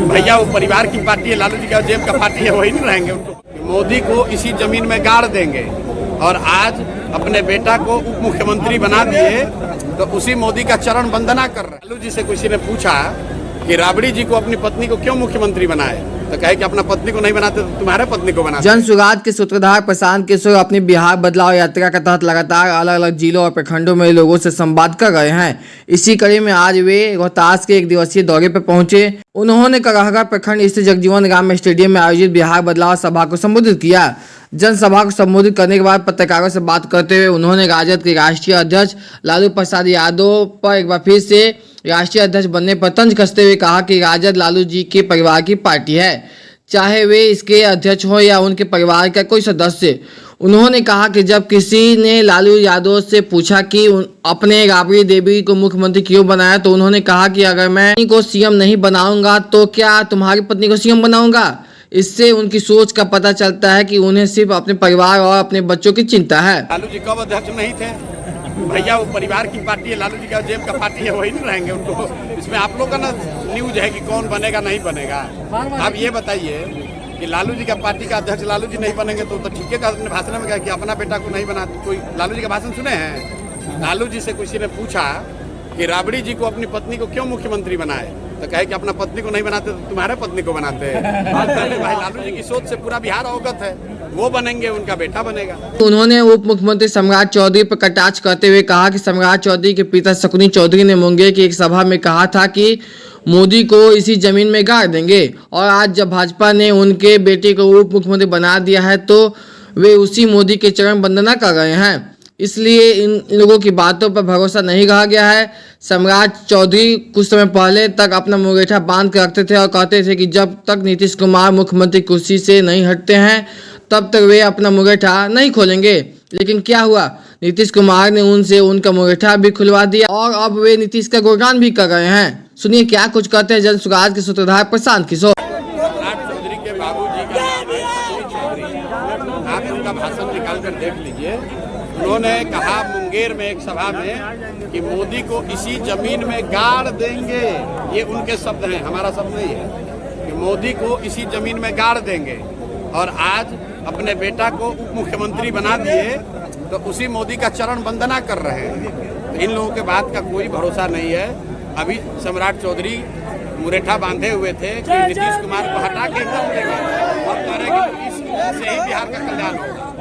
भैया वो परिवार की पार्टी है, लालू जी का जेब का पार्टी है, वही नहीं रहेंगे उनको। मोदी को इसी जमीन में गाड़ देंगे और आज अपने बेटा को उप मुख्यमंत्री बना दिए तो उसी मोदी का चरण वंदना कर रहे हैं। लालू जी से किसी ने पूछा कि राबड़ी जी को अपनी पत्नी को क्यों मुख्यमंत्री बनाए, तो कहे कि अपना पत्नी को नहीं बनाते तो तुम्हारे पत्नी को बनाते। जन सुराज के सूत्रधार प्रशांत किशोर अपनी बिहार बदलाव यात्रा के तहत लगातार अलग अलग जिलों और प्रखंडों में लोगों से संवाद कर रहे हैं। इसी कड़ी में आज वे रोहतास के एक दिवसीय दौरे पर पहुंचे। उन्होंने करहरा प्रखंड स्थित जगजीवन राम स्टेडियम में आयोजित बिहार बदलाव सभा को संबोधित किया। जनसभा को संबोधित करने के बाद पत्रकारों से बात करते हुए उन्होंने राजद के राष्ट्रीय अध्यक्ष लालू प्रसाद यादव पर एक बार फिर से राष्ट्रीय अध्यक्ष बनने पर तंज कसते हुए कहा कि राजद लालू जी के परिवार की पार्टी है, चाहे वे इसके अध्यक्ष हो या उनके परिवार का कोई सदस्य। उन्होंने कहा कि जब किसी ने लालू यादव से पूछा कि अपने राबड़ी देवी को मुख्यमंत्री क्यों बनाया, तो उन्होंने कहा कि अगर मैं को सीएम नहीं बनाऊंगा तो क्या तुम्हारी पत्नी को सीएम बनाऊंगा। इससे उनकी सोच का पता चलता है कि उन्हें सिर्फ अपने परिवार और अपने बच्चों की चिंता है। लालू जी कब अध्यक्ष नहीं थे, भैया वो परिवार की पार्टी है, लालू जी का जेब का पार्टी है, वही नहीं रहेंगे उनको। इसमें आप लोग का ना न्यूज है कि कौन बनेगा नहीं बनेगा। आप ये बताइए कि लालू जी का पार्टी का अध्यक्ष लालू जी नहीं बनेंगे तो ठीक है। अपने भाषण में कहा कि अपना बेटा को नहीं बना। कोई लालू जी का भाषण सुने हैं? लालू जी से किसी ने पूछा कि राबड़ी जी को अपनी पत्नी को क्यों मुख्यमंत्री बनाए, तो कहे कि अपना पत्नी को नहीं बनाते तो तुम्हारे पत्नी को बनाते हैं। भाई लालू जी की सोच से पूरा बिहार अवगत है, वो बनेंगे उनका बेटा बनेगा। उन्होंने उप मुख्यमंत्री सम्राट चौधरी पर कटाक्ष करते हुए कहा कि सम्राट चौधरी के पिता शकुनी चौधरी ने मुंगेर की एक सभा में कहा था कि मोदी को इसी जमीन में गाड़ देंगे, और आज जब भाजपा ने उनके बेटे को उप मुख्यमंत्री बना दिया है तो वे उसी मोदी के चरण वंदना कर रहे हैं। इसलिए इन लोगों की बातों पर भरोसा नहीं रहा गया है। सम्राट चौधरी कुछ समय पहले तक अपना मुंगेठा बांध कर रखते थे और कहते थे कि जब तक नीतीश कुमार मुख्यमंत्री कुर्सी से नहीं हटते हैं तब तक वे अपना मुंगेठा नहीं खोलेंगे। लेकिन क्या हुआ, नीतीश कुमार ने उनसे उनका मुंगेठा भी खुलवा दिया और अब वे नीतीश का गुणगान भी कर रहे हैं। सुनिए क्या कुछ कहते हैं जन सुराज के सूत्रधार प्रशांत किशोर। सम्राट चौधरी के बाबूजी का नाम है शकुनी चौधरी। आप उनका भाषण निकाल कर देख लीजिए। उन्होंने कहा मुंगेर में एक सभा में कि मोदी को इसी जमीन में गाड़ देंगे। ये उनके शब्द हैं, हमारा शब्द नहीं है। कि मोदी को इसी जमीन में गाड़ देंगे और आज अपने बेटा को उप मुख्यमंत्री बना दिए तो उसी मोदी का चरण वंदना कर रहे हैं। तो इन लोगों के बात का कोई भरोसा नहीं है। अभी सम्राट चौधरी मुरेठा बांधे हुए थे कि नीतीश कुमार को हटा के कर देंगे और कह रहे कि से ही बिहार का कल्याण होगा।